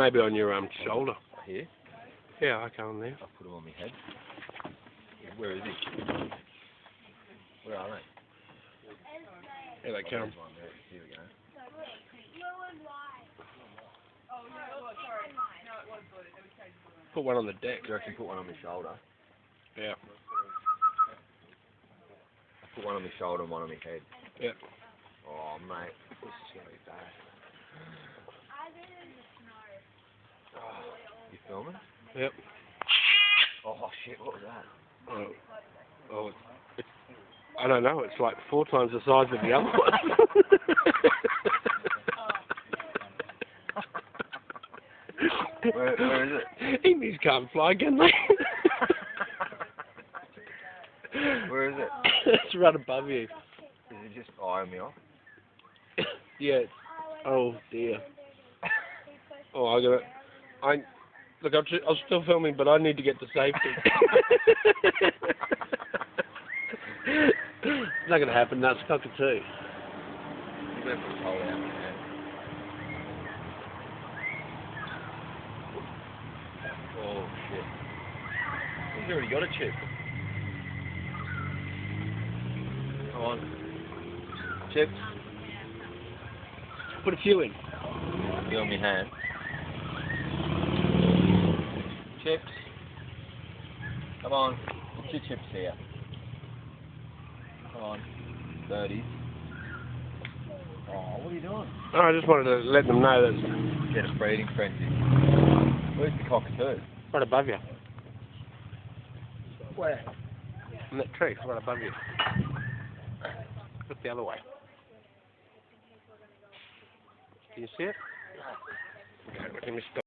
Maybe on your shoulder. Here? Yeah, okay, on there. I'll put him on my head. Where is he? Where are they? Here they come. Here we go. Put one on the deck. Do you reckon put one on my shoulder? Yeah. Put one on my shoulder and one on my head. Yeah. Oh, mate. This is going to be bad. Oh, you filming? Yep. Oh, shit, what was that? Oh, I don't know. It's like 4 times the size of the other one. Where is it? English can't fly, can they? Where is it? It's right above you. Is it just eyeing me off? Yeah. Oh dear. Oh, look, I'm still filming, but I need to get to safety. It's not going to happen. That's cockatoo. You better put the pole out, man. Oh, shit. He's already got a chip. Come on. Chips. Put a few in. Be on my hand. Chips. Come on. Put your chips here. Come on. 30s. Oh, what are you doing? Oh, I just wanted to let them know that Get a breeding frenzy. Where's the cockatoo? right above you. Where? In that tree, right above you. Look the other way. Can you see it? Okay, let me stop.